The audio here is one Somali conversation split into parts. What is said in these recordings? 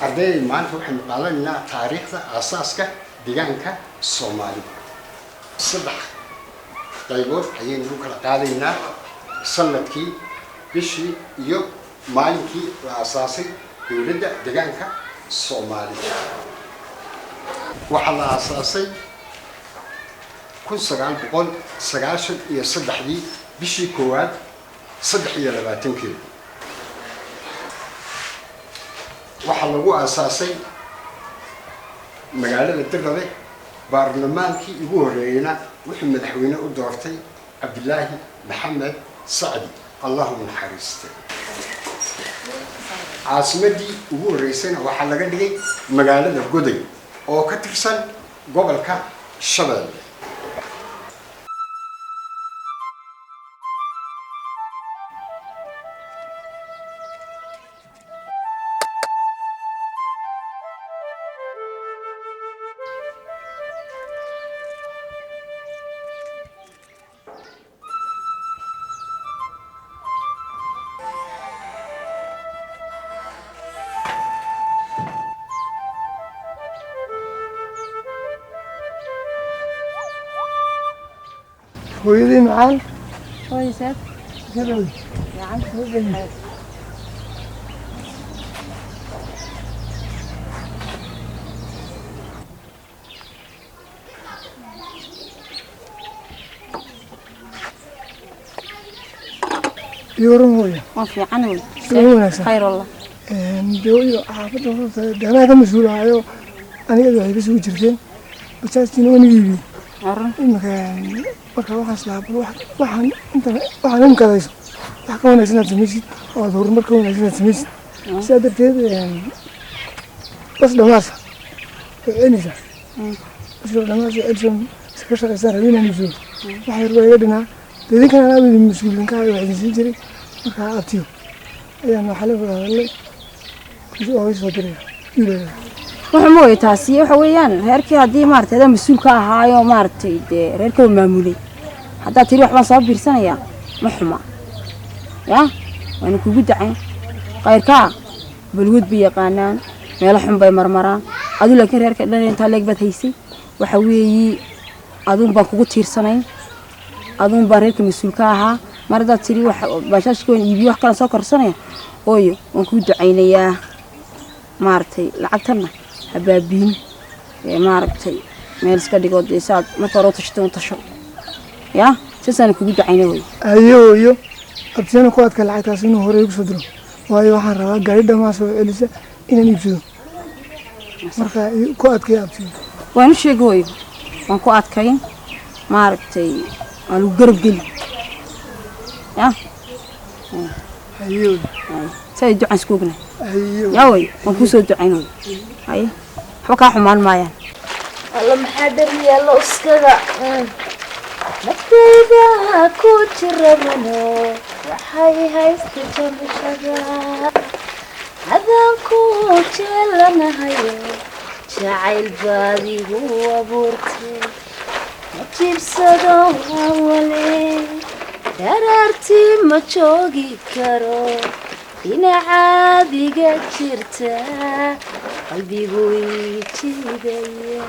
أردي ما أنتوا حن قالنا تاريخ أساسك ديانك الصومالي صدق طيبور أيين نقول قالنا سنتكي بشي يوم مالكي أساسي يولد ديانك الصومالي وعلى أساسي كل سجال بقول سجاشن يصدق لي بشي كواد صدق يلباتن كيلو waxaa lagu aasaasay magaalada Dirqade baarlamaankii ugu horeeyayna wuxuu madaxweyne u doortay Cabdillaahi Maxamed Saadi Allahu naxariiste caasimadii ugu horeysayna waxaa laga dhigay magaalada Goday oo ka tirsan gobolka Shabeelle هويدي معاك كويسة كده يعني هويدي يورم هويا ما في عنه خير والله دوي حافظ أنا كم مسؤول عليه أنا قاعد بس وجرتين بس أستنى ونجيبي المكان marka waxaas laabo waxaan inta waxaan ka dayso wax ka wanaagsan sameeyay oo door marka wanaagsan sameeyay sadarteed bas dhamaasa eenisa bas dhamaasa elsan iska shaqaysan rabina nisu waxay rooyay dhina dadkan ana wadi mas'uulinka ay waxay jiray marka abtiyo ayaan waxa la wadaagay oo soo diray wuxuu mooyay taasi waxa weeyaan reerkii hadii maartay mas'uul ka ahaayo maartay reerka maamulay hadda tiri wax baan soo biirsanaya ma xuma ya waan kugu dacay qayrka balwad bi yaqaanaan meel xun bay marmaraan adu laakiin reerka dhan inta leeg bad haysay waxa weeyi adun baan kugu tiirsanayn adun baan reerka mas'uul ka ahaa marada tiri wax baashashkoon iibiyo wax kala soo korsanaya ooyo waan kugu ducaynayaa maartay lacagtana habaabiin maartay meel iska dhigo deesaad marka hore tasho ya sisaan kugu ducayna way ayo abtiina ku adka lacagtaas inuu hore ugu soo diro waayo waxaan rabaa gaari dhamaas oo elisa inaan iibsado marka ku adkay abtiina waan sheegay waan ku adkayn maartay alu garab gali ya ayo say ducaan iskoogna ayo ya way waan ku soo ducayna hay waxba ka xumaan maayaan alla maxaa daryeelo iskaga naftayda ku jirabano waxay haysta jabashada hadaan ku jeelanahayo jacayl baadigu abuurtay ma jiibsado awale daraartii ma joogi karo dhinacaadiga jirta qalbigu jiidaya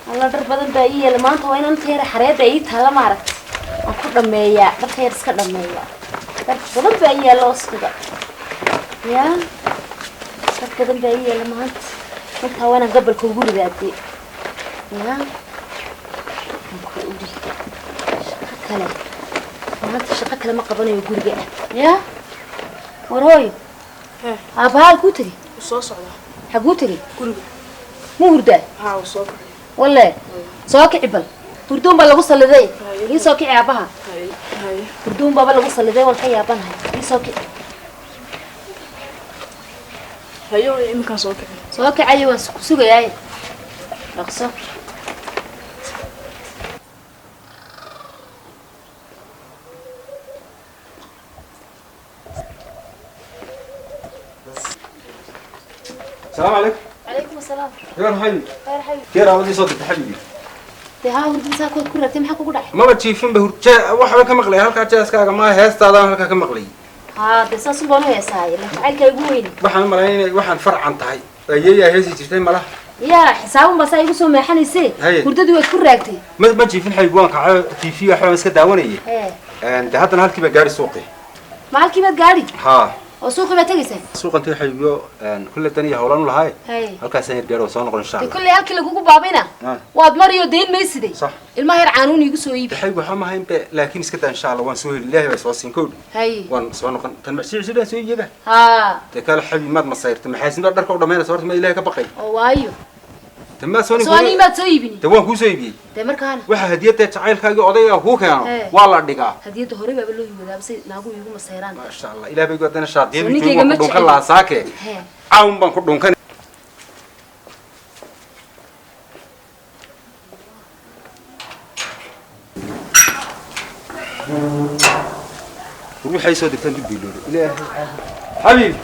alla dhar badan baa ii yeelay maanta waa inaan teera xareedda ii taala maaragtay waan ku dhameeyaa dharka yar iska dhameeyaa dhar badan baa ii yeela oskada ya dhar badan baa ii yeela maanta intaa waa inaan gabalka ugu ridaadee ya shaqo kale maanta shaqo kale ma qabanayo guriga ya war hooyo aabbahaa kuu tegi soo socda xaguu tegi guriga ma hurdaa haa soo kacay والله ساكع بل تردون بلا وصل لذي هي ساكع يا أبها هاي تردون بلا وصل لذي والحي يا بنها هي ساكع هيو يمكن سoo kacay ساكع أيوة سوق ياي رقصة السلام عليكم. عليكم السلام. خير حبيبي. خير حبيبي. كيف عودي صوتك حبيبي؟ dee haa hurdada saakood ku raagtay maxaa kugu dhacay maba jiifin ba hurjaa waxba ka maqlay halkaa jaaskaaga ma heestaada halkaa ka maqlay haa dee saas ubaan u heesaay la jacaylka igu weyn waxaan malaynay inay waxaan farcan tahay ayeeyaa heesi jirtay malaha yaa xisaabun baa saa igu soo meexanaysay hurdadii waad ku raagtay ma jiifin xaygu waan kaco tv waxbaan iska daawanayay de haddana halkii baa gaari suuqi ma halkii baad gaadhi haa oo suuqii baad tegaysaa suuqantii xaygo kulle tan iyo howlan u lahay halkaasaan yar gaaro soo noqon insha allah kulle halkii lagugu baabayna waad mariyo dayn maysiday ilmaha yar caanuun iigu soo iibi xaygu waxaa mahayn be laakiin iska daa insha allah waan soo heli ilaahay baa soo siin kowdhi waan soo noqon tan macsiicsidaan soo iyaga haa dee kale xabi maad masayrta maxaasinda dharka u dhammaynaysa horta ma ilaahay ka baqay oo waayo تما سوني ما تسويبني تبغى كوسيبي تمر كان واحد هدية تعال كاجي قضية هو كانوا والله دقة هدية هوري بقول له بس ناقول يقوم السيران ما شاء الله إلى بيقول أنا شاطر يبي تقول كلا ساكة عاون بنقول كان روح يسود التندب بيلور إلى حبيب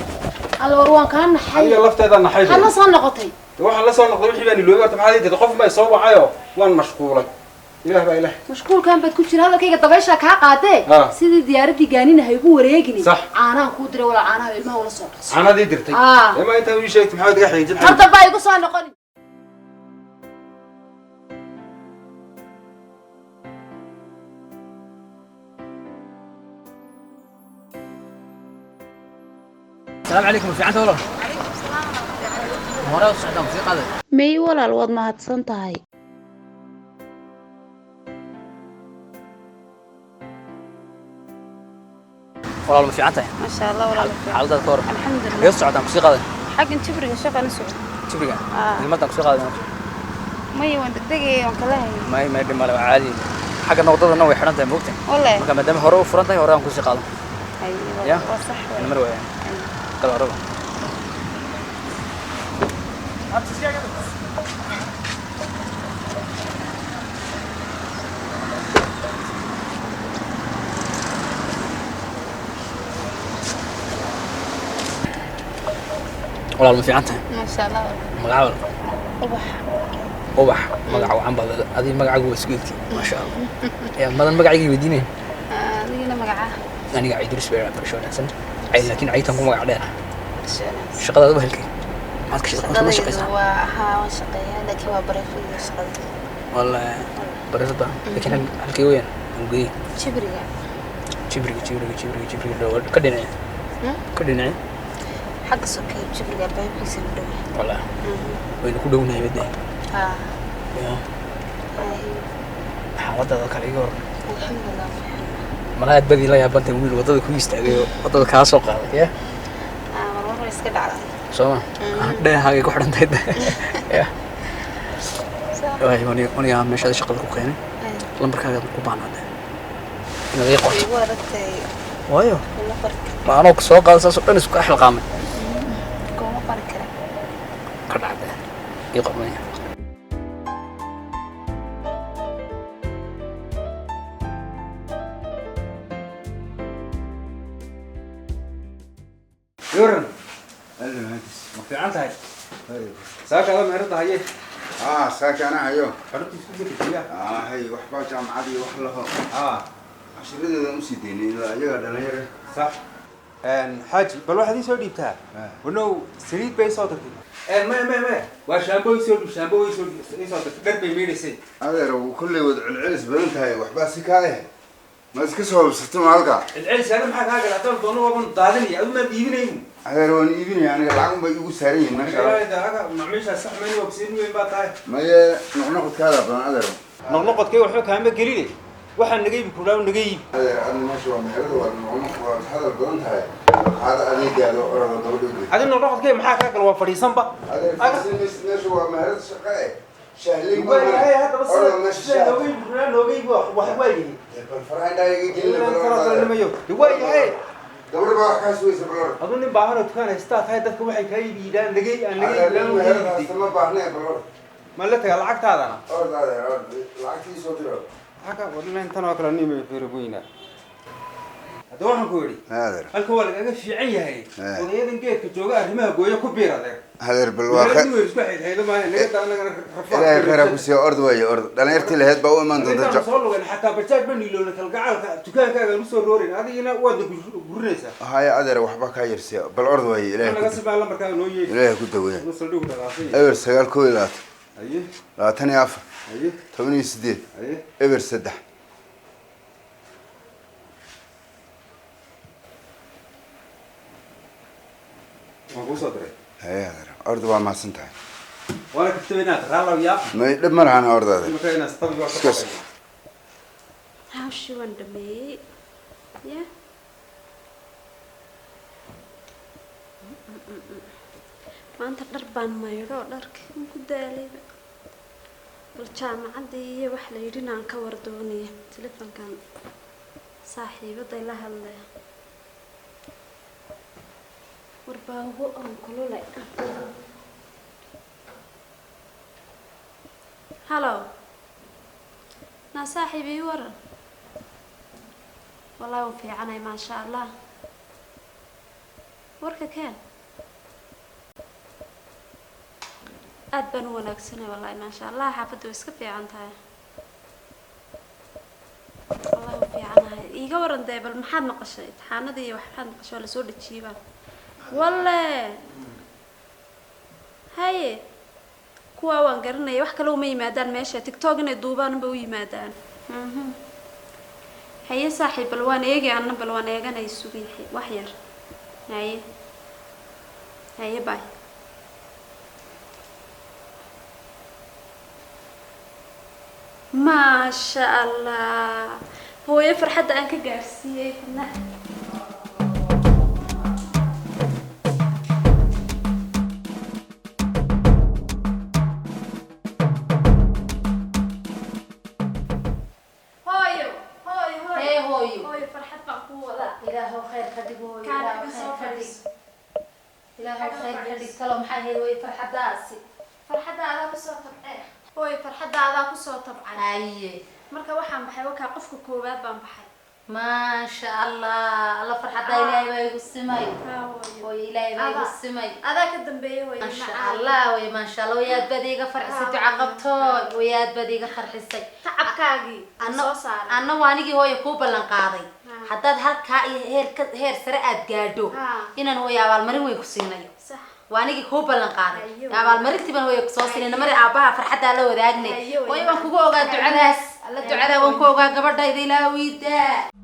الله وروان كان حي الله لفت هذا النحيف أنا صار نقطي waxaan la soo noqday wixii baan ilooyay horta maxaa diiday qof ma soo wacayo waan mashquulay ilaah baa ilaah mashquul kan bad ku jira hadalkayga dabaysha ka qaadee sidii diyaaradii gaanina hay ugu wareegini caanaha ku diray wala caanaha ilmaha wala soo qas caanadii dirtay ma inta uu sheegtay maxaa diga xiriijin horta baa igu soo noqon السلام عليكم في عنده والله may walaal waad mahadsan tahay والله ما في عنده ما شاء الله والله حالتك كور الحمد لله يسعد عم موسيقى حق تبرق شغل نسوي تبرق المدة موسيقى ما يوان دقيقة يوم كلها ما يدري ما له عادي حق النقطة إنه يحرنت موقته والله ما دام هرو فرنته هرو موسيقى أيوة صح المروة قال هرو والله ما في عنده ما شاء الله مقعول أوبح مقعو عم بعض هذه مقعو وسكيتي ما شاء الله يا مدن مقعي بدينه لينا مقعه أنا قاعد أدرس بيرا برشلونة أحسن لكن عيتهم مقعو علينا الشغلة هذا بهلكي ما تكشف ما شقيسها ها وشقيها لكن هو بريف الشغل والله بريف ده لكن هلكي وين وقي شبري كدنا حق سكي شبري باب كيس بدو والله وين كدونا يبدأ يا حاولت أذكر يقول الحمد لله ما بدي لا يا بنت وين وضد كويس تاجي وضد كاسو قاعد يا مرة يسكت على سما ده هاي كحرن تيد يا واي هوني مش هذا شغل كوكيني لما كان كوبان هذا إنه يقعد وايو ما أنا كسوق قال ساسو أنا سوق أحلى قامة كوما فرق كذا هذا يقعد مني يورن المهندس في عنتها ساك هذا مهرط هاي ساك أنا هيو حرت تسوي كذا هي وحبا جامعة وحلها عشرة مسيدين إلا يجا دنيا صح حاج بل واحد يسوي ديبتها ونو سريد بيس صوتك ما وشامبو يسوي درب ميرسي هذا لو كل وضع العرس بنتها وحبا سكايه ما اسكسوا بستم علقة العرس أنا محك هاجر أتون دونه وبن ضادني أول ما بيجيني هذا لو يبيني يعني العقم بيجوا سريع ما شاء الله إذا هذا معميش هسه مني وبسين وين باتاي ما هي نقطة كذا بنا هذا نقطة كي وحنا كمان بقليل واحد نجيب كلام ونجيب هذا أنا ماشي ومهرد ولا هذا بنتها هذا أنا جالو أنا دولي هذا نقطة كي محك هاجر وفريسان بقى هذا ماشي ومهرد شقاء شهلين هذا بس لو جيب واحد واجي الفرعين ده يجي يواجه دور بقى كاسوي سبلور أظن باهنا كان استاد هاي دتك واحد كاي بيدان نجي هذا استمر باهنا بلور ما لك العقد هذا أنا هذا العقد يسوتره حكا ولا أنت أنا أكلني بفيربوينا هذا واحد كوري هذا الكوالك أنا في عيه هاي وهذا نجيت كجوجا رماه جويا كبيرة ذاك هذا بالواقع إلهي خيرك وسيا أرض ويا أرض أنا يرتي لهاد بقول ما ندرج حتى بتشاف بني لون القاعة تكان كذا نص رورين هذه هنا ودك برنسة هاي أدري وحبك هاي يرسي بالأرض ويا إلهي أنا قصب على مركز نوية إلهي كنت ويا نص اللوك العاصي إبر سجال كويلات أيه لا تاني عفر أيه 8 أيه إبر سدح ما هو صدري هاي أدري أرض وما سنتها وأنا كنت بينات رالله وياه ما يدمر عن أرض هذا المكان ناس طبيب سكس hawshii waan dhameeyey ya maanta dhar baan maydho dharkii ku daalayba bal jaamacaddii iyo wax la yidhi inaan ka war doonaya telefonkan saaxiibaday la hadlaya warbaago aan kululay hallo naa saaxiib ii waran والله وفي عناي ما شاء الله وركا كان أدبن وناكسني والله ما شاء الله حافظ ويسكب في عنتها والله وفي عناي إيجا ورن ده بالمحل نقشة حنا دي وحنا نقشة ولا سود تشيبا والله هاي كوا وانقرنا يوحك لو ما يمادان ماشي تيك توك ندوبان بوي مادان هيا صاحب بلوان ايجي انا بلوان ايجي انا يسوقي وحير هيا باي ما شاء الله هو يفرح حتى انك جارسيه كنا فرحة كسو طبعا أيه marka waxaan baxay waxa qofka koowaad baan baxay ما شاء الله الله فرحة إلهي ويقسمي وإلهي ويقسمي هذا كدنبيه ويا ما شاء الله ويا ما شاء الله ويا بديقة فرح ست عقبته ويا بديقة فرح ست تعب كاجي أنا وانيجي هو يكوب الانقاضي حتى هالكا هير سرقة جادو إن هو يا بالمرين ويقسمني صح وانيجي كوب الانقاضي يا بالمرين تبان هو يقصوصني إن مري أباها فرحة له ذاقني ويا وانكوجا دعاء الله دعاء وانكوجا قبل ده إذا لا ويدا